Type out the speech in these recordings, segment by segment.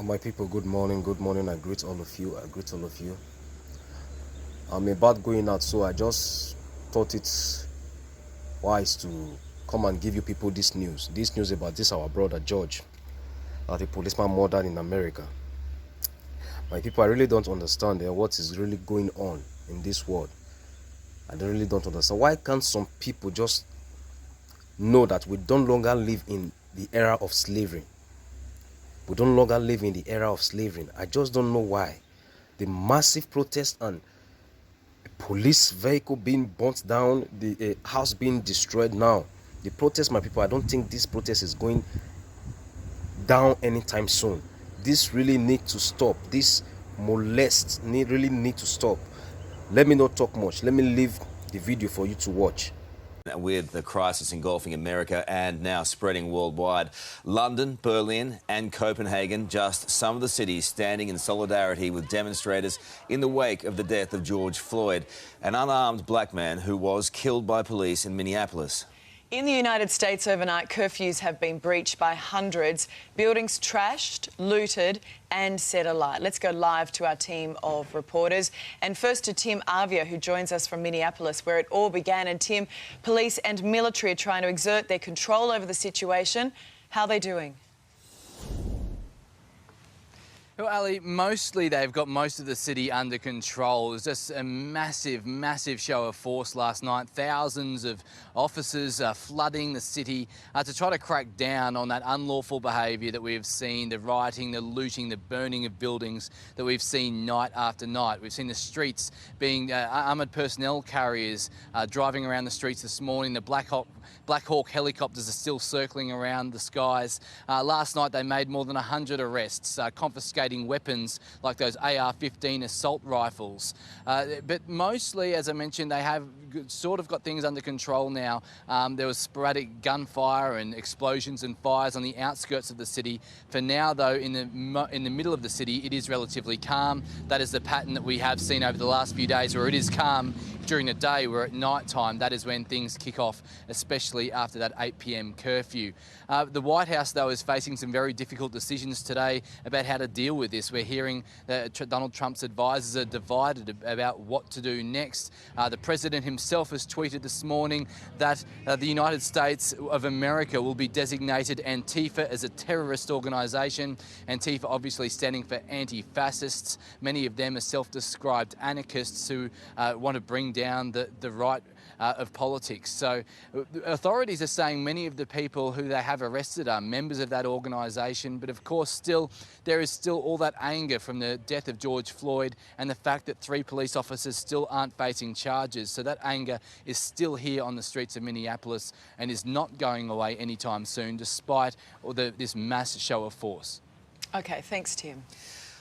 My people, good morning, good morning. I greet all of you. I greet all of you. I'm about going out, so I just thought it's wise to come and give you people this news. This news about this our brother George, the policeman murdered in America. My people, I really don't understand what is really going on in this world. I really don't understand. Why can't some people just know that we don't longer live in the era of slavery? We don't longer live in the era of slavery. I just don't know why. The massive protest and police vehicle being burnt down, the house being destroyed now. The protest, my people, I don't think this protest is going down anytime soon. This really need to stop. This really need to stop. Let me not talk much. Let me leave the video for you to watch. With the crisis engulfing America and now spreading worldwide, London, Berlin and Copenhagen, just some of the cities standing in solidarity with demonstrators in the wake of the death of George Floyd, an unarmed black man who was killed by police in Minneapolis. In the United States overnight, curfews have been breached by hundreds, buildings trashed, looted and set alight. Let's go live to our team of reporters. And first to Tim Avia, who joins us from Minneapolis, where it all began. And Tim, police and military are trying to exert their control over the situation. How are they doing? Well, Ali, mostly they've got most of the city under control. It was just a massive, massive show of force last night. Thousands of officers flooding the city to try to crack down on that unlawful behaviour that we have seen, the rioting, the looting, the burning of buildings that we've seen night after night. We've seen the streets being armoured personnel carriers driving around the streets this morning. The Black Hawk helicopters are still circling around the skies. Last night they made more than 100 arrests, confiscating weapons like those AR-15 assault rifles. But mostly, as I mentioned, they have sort of got things under control now. There was sporadic gunfire and explosions and fires on the outskirts of the city. For now, though, in the middle of the city, it is relatively calm. That is the pattern that we have seen over the last few days, where it is calm during the day, where at night time, that is when things kick off, especially after that 8 p.m. curfew. The White House, though, is facing some very difficult decisions today about how to deal with this. We're hearing that Donald Trump's advisors are divided about what to do next. The president himself has tweeted this morning that the United States of America will be designated Antifa as a terrorist organisation. Antifa obviously standing for anti-fascists. Many of them are self-described anarchists who want to bring down the right of politics. So authorities are saying many of the people who they have arrested are members of that organisation, but of course there is still all that anger from the death of George Floyd and the fact that 3 police officers still aren't facing charges. So that anger is still here on the streets of Minneapolis and is not going away anytime soon, despite this mass show of force. OK, thanks, Tim.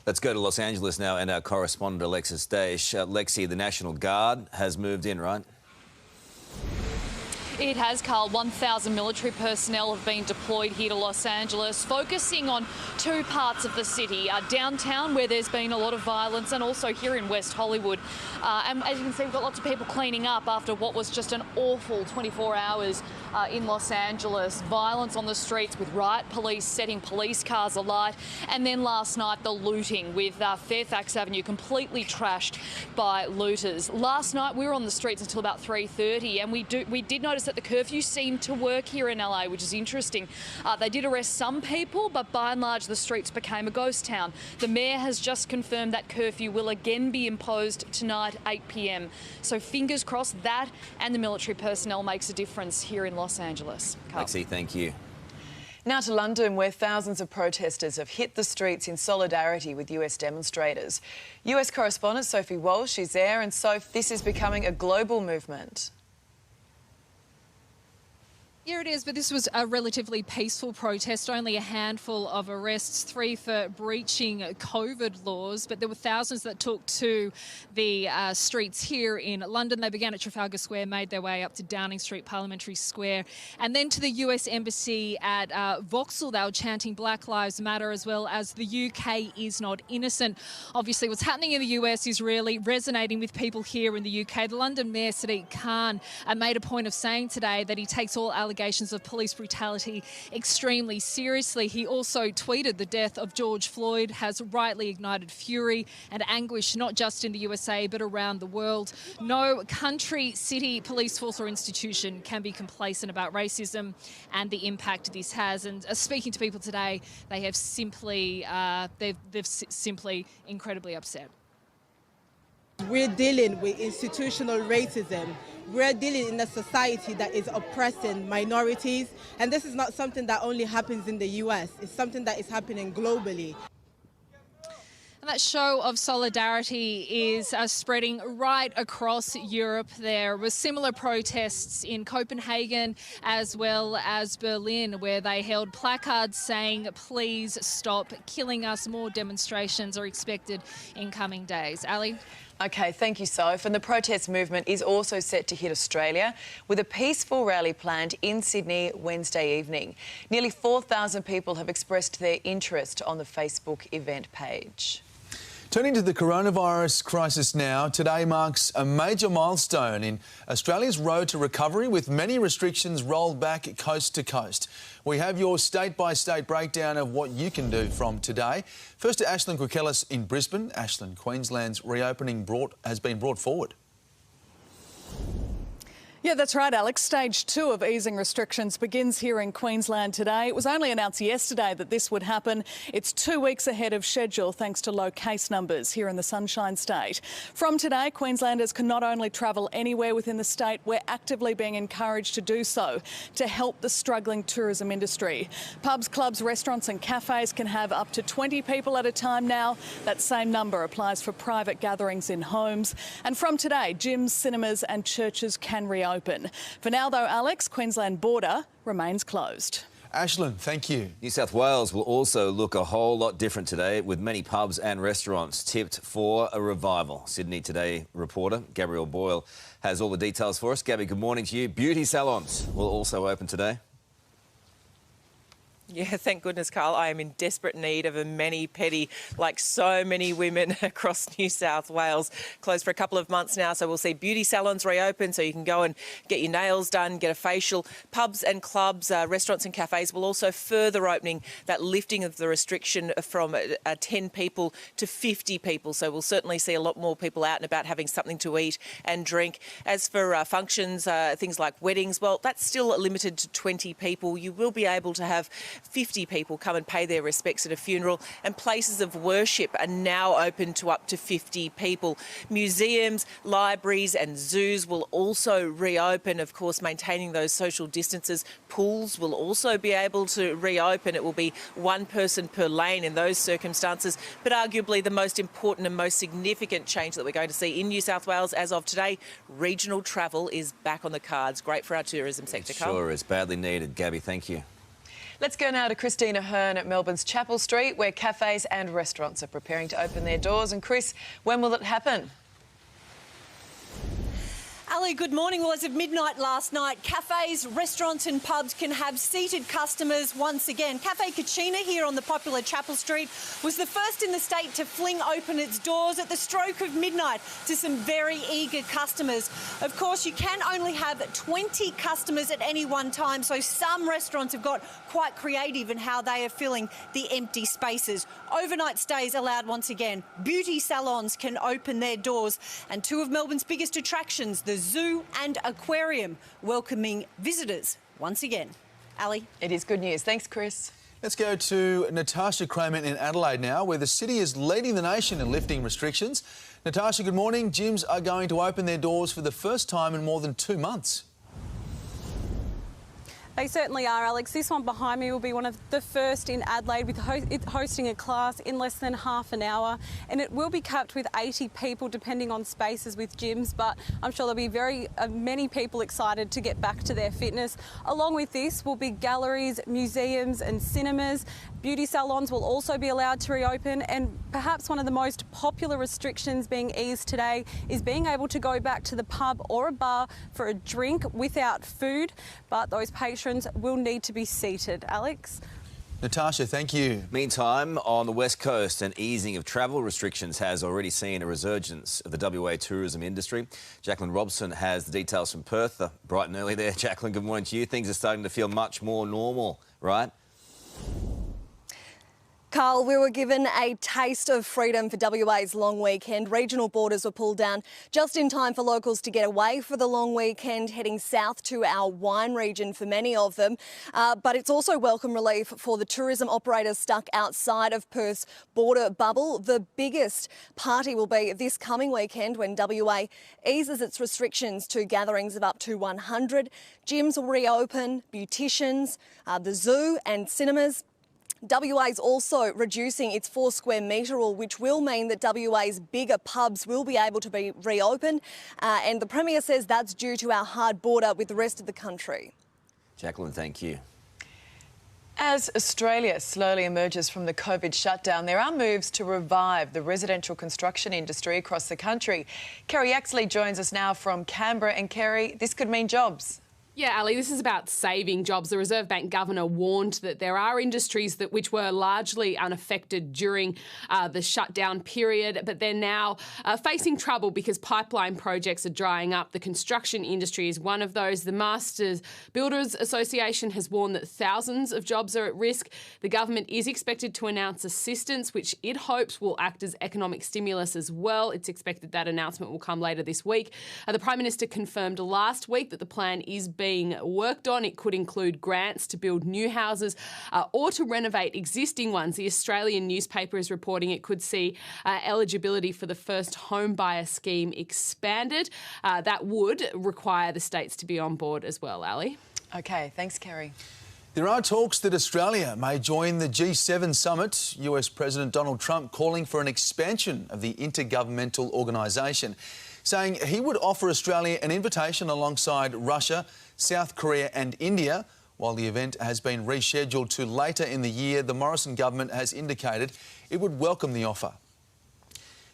Let's go to Los Angeles now and our correspondent Alexis Daesh. Lexi, the National Guard has moved in, right? It has, Carl. 1,000 military personnel have been deployed here to Los Angeles, focusing on 2 parts of the city, downtown, where there's been a lot of violence, and also here in West Hollywood. And as you can see, we've got lots of people cleaning up after what was just an awful 24 hours in Los Angeles. Violence on the streets with riot police setting police cars alight. And then last night, the looting with Fairfax Avenue completely trashed by looters. Last night, we were on the streets until about 3:30, and we did notice that the curfew seemed to work here in LA, which is interesting. They did arrest some people, but by and large the streets became a ghost town. The mayor has just confirmed that curfew will again be imposed tonight, 8 p.m. So fingers crossed that and the military personnel makes a difference here in Los Angeles. Carl. Lexi, thank you. Now to London, where thousands of protesters have hit the streets in solidarity with US demonstrators. US correspondent Sophie Walsh is there, and Soph, this is becoming a global movement. Here it is, but this was a relatively peaceful protest, only a handful of arrests, 3 for breaching COVID laws, but there were thousands that took to the streets here in London. They began at Trafalgar Square, made their way up to Downing Street, Parliamentary Square, and then to the US Embassy at Vauxhall. They were chanting Black Lives Matter, as well as the UK is not innocent. Obviously, what's happening in the US is really resonating with people here in the UK. The London Mayor, Sadiq Khan, made a point of saying today that he takes all allegations allegations of police brutality extremely seriously. He also tweeted the death of George Floyd has rightly ignited fury and anguish, not just in the USA, but around the world. No country, city, police force or institution can be complacent about racism and the impact this has. And speaking to people today, they have simply, they've simply incredibly upset. We're dealing with institutional racism. We're dealing in a society that is oppressing minorities, and this is not something that only happens in the US. It's something that is happening globally. And that show of solidarity is spreading right across Europe. There were similar protests in Copenhagen as well as Berlin, where they held placards saying, "Please stop killing us." More demonstrations are expected in coming days. Ali? OK, thank you, Soph. And the protest movement is also set to hit Australia with a peaceful rally planned in Sydney Wednesday evening. Nearly 4,000 people have expressed their interest on the Facebook event page. Turning to the coronavirus crisis now, today marks a major milestone in Australia's road to recovery, with many restrictions rolled back coast to coast. We have your state-by-state breakdown of what you can do from today. First to Ashlyn Quikellis in Brisbane. Ashlyn, Queensland's reopening has been brought forward. Yeah, that's right, Alex. Stage 2 of easing restrictions begins here in Queensland today. It was only announced yesterday that this would happen. It's 2 weeks ahead of schedule thanks to low case numbers here in the Sunshine State. From today, Queenslanders can not only travel anywhere within the state, we're actively being encouraged to do so to help the struggling tourism industry. Pubs, clubs, restaurants and cafes can have up to 20 people at a time now. That same number applies for private gatherings in homes. And from today, gyms, cinemas and churches can reopen. For now, though, Alex, Queensland border remains closed. Ashlyn, thank you. New South Wales will also look a whole lot different today, with many pubs and restaurants tipped for a revival. Sydney Today reporter Gabrielle Boyle has all the details for us. Gabby, good morning to you. Beauty salons will also open today. Yeah, thank goodness, Carl. I am in desperate need of a mani-pedi, like so many women across New South Wales. Closed for a couple of months now, so we'll see beauty salons reopen so you can go and get your nails done, get a facial. Pubs and clubs, restaurants and cafes will also further opening that lifting of the restriction from 10 people to 50 people. So we'll certainly see a lot more people out and about having something to eat and drink. As for functions, things like weddings, well, that's still limited to 20 people. You will be able to have 50 people come and pay their respects at a funeral, and places of worship are now open to up to 50 people. Museums, libraries and zoos will also reopen, of course, maintaining those social distances. Pools will also be able to reopen. It will be one person per lane in those circumstances. But arguably the most important and most significant change that we're going to see in New South Wales as of today, regional travel is back on the cards. Great for our tourism sector, Carl. Sure is. Badly needed. Gabby, thank you. Let's go now to Christina Hearn at Melbourne's Chapel Street, where cafes and restaurants are preparing to open their doors. And Chris, when will it happen? Ali, good morning. Well, as of midnight last night, cafes, restaurants and pubs can have seated customers once again. Cafe Kachina here on the popular Chapel Street was the first in the state to fling open its doors at the stroke of midnight to some very eager customers. Of course, you can only have 20 customers at any one time, so some restaurants have got quite creative in how they are filling the empty spaces. Overnight stays allowed once again. Beauty salons can open their doors, and two of Melbourne's biggest attractions, the zoo and aquarium, welcoming visitors once again. Ali? It is good news. Thanks, Chris. Let's go to Natasha Kramer in Adelaide now, where the city is leading the nation in lifting restrictions. Natasha, good morning. Gyms are going to open their doors for the first time in more than 2 months. They certainly are, Alex. This one behind me will be one of the first in Adelaide, with hosting a class in less than half an hour, and it will be capped with 80 people depending on spaces with gyms, but I'm sure there'll be very many people excited to get back to their fitness. Along with this will be galleries, museums and cinemas. Beauty salons will also be allowed to reopen, and perhaps one of the most popular restrictions being eased today is being able to go back to the pub or a bar for a drink without food, but those patrons will need to be seated. Alex? Natasha, thank you. Meantime, on the West Coast, an easing of travel restrictions has already seen a resurgence of the WA tourism industry. Jacqueline Robson has the details from Perth. Bright and early there. Jacqueline, good morning to you. Things are starting to feel much more normal, right? Carl, we were given a taste of freedom for WA's long weekend. Regional borders were pulled down just in time for locals to get away for the long weekend, heading south to our wine region for many of them. But it's also welcome relief for the tourism operators stuck outside of Perth's border bubble. The biggest party will be this coming weekend when WA eases its restrictions to gatherings of up to 100. Gyms will reopen, beauticians, the zoo and cinemas. WA is also reducing its 4 square metre rule, which will mean that WA's bigger pubs will be able to be reopened. And the Premier says that's due to our hard border with the rest of the country. Jacqueline, thank you. As Australia slowly emerges from the COVID shutdown, there are moves to revive the residential construction industry across the country. Kerry Axley joins us now from Canberra. And Kerry, this could mean jobs. Yeah, Ali, this is about saving jobs. The Reserve Bank Governor warned that there are industries which were largely unaffected during the shutdown period, but they're now facing trouble because pipeline projects are drying up. The construction industry is one of those. The Masters Builders Association has warned that thousands of jobs are at risk. The government is expected to announce assistance, which it hopes will act as economic stimulus as well. It's expected that announcement will come later this week. The Prime Minister confirmed last week that the plan is being worked on. It could include grants to build new houses or to renovate existing ones. The Australian newspaper is reporting it could see eligibility for the first home buyer scheme expanded. That would require the states to be on board as well, Ali. OK, thanks, Kerry. There are talks that Australia may join the G7 summit. US President Donald Trump calling for an expansion of the intergovernmental organisation, saying he would offer Australia an invitation alongside Russia, South Korea and India. While the event has been rescheduled to later in the year, the Morrison government has indicated it would welcome the offer.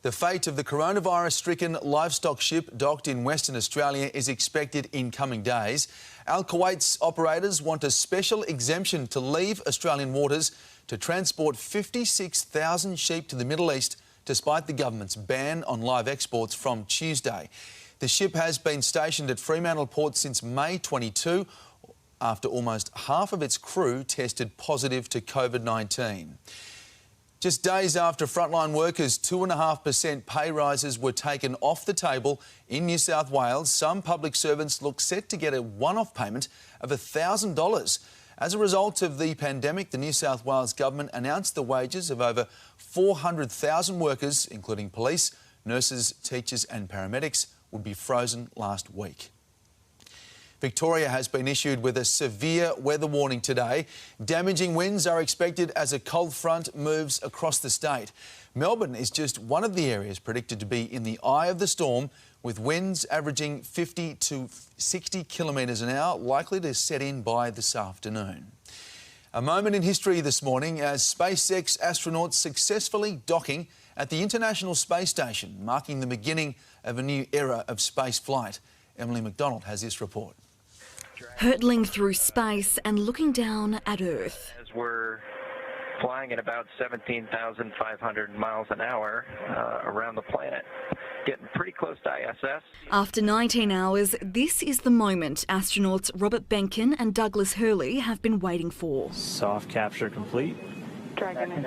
The fate of the coronavirus-stricken livestock ship docked in Western Australia is expected in coming days. Al Kuwait's operators want a special exemption to leave Australian waters to transport 56,000 sheep to the Middle East, despite the government's ban on live exports from Tuesday. The ship has been stationed at Fremantle Port since May 22 after almost half of its crew tested positive to COVID-19. Just days after frontline workers' 2.5% pay rises were taken off the table in New South Wales, some public servants look set to get a one-off payment of $1,000. As a result of the pandemic, the New South Wales government announced the wages of over 400,000 workers, including police, nurses, teachers and paramedics, would be frozen last week. Victoria has been issued with a severe weather warning today. Damaging winds are expected as a cold front moves across the state. Melbourne is just one of the areas predicted to be in the eye of the storm, with winds averaging 50 to 60 kilometres an hour, likely to set in by this afternoon. A moment in history this morning as SpaceX astronauts successfully docking at the International Space Station, marking the beginning of a new era of space flight. Emily McDonald has this report. Hurtling through space and looking down at Earth. As we're flying at about 17,500 miles an hour around the planet, getting pretty close to ISS. After 19 hours, this is the moment astronauts Robert Behnken and Douglas Hurley have been waiting for. Soft capture complete. Dragon in.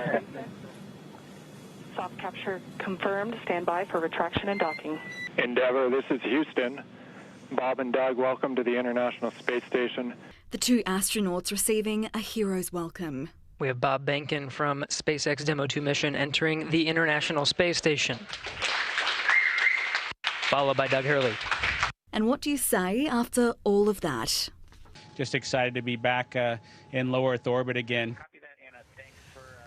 Soft capture confirmed. Stand by for retraction and docking. Endeavour, this is Houston. Bob and Doug, welcome to the International Space Station. The two astronauts receiving a hero's welcome. We have Bob Behnken from SpaceX Demo 2 mission entering the International Space Station, followed by Doug Hurley. And what do you say after all of that? Just excited to be back in low Earth orbit again.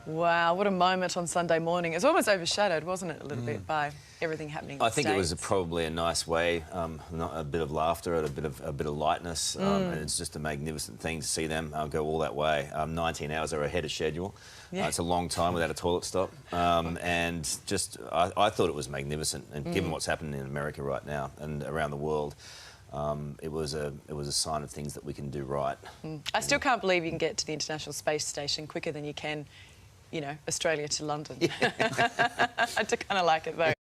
Wow, what a moment on Sunday morning. It was almost overshadowed, wasn't it, a little bit by everything happening in the I think it was States. probably a nice way, a bit of laughter and a bit of lightness, and it's just a magnificent thing to see them go all that way. 19 hours are ahead of schedule. Yeah. It's a long time without a toilet stop, and just I thought it was magnificent. And given what's happening in America right now and around the world, it was a sign of things that we can do right. I still can't believe you can get to the International Space Station quicker than you can, you know, Australia to London. I do kind of like it though.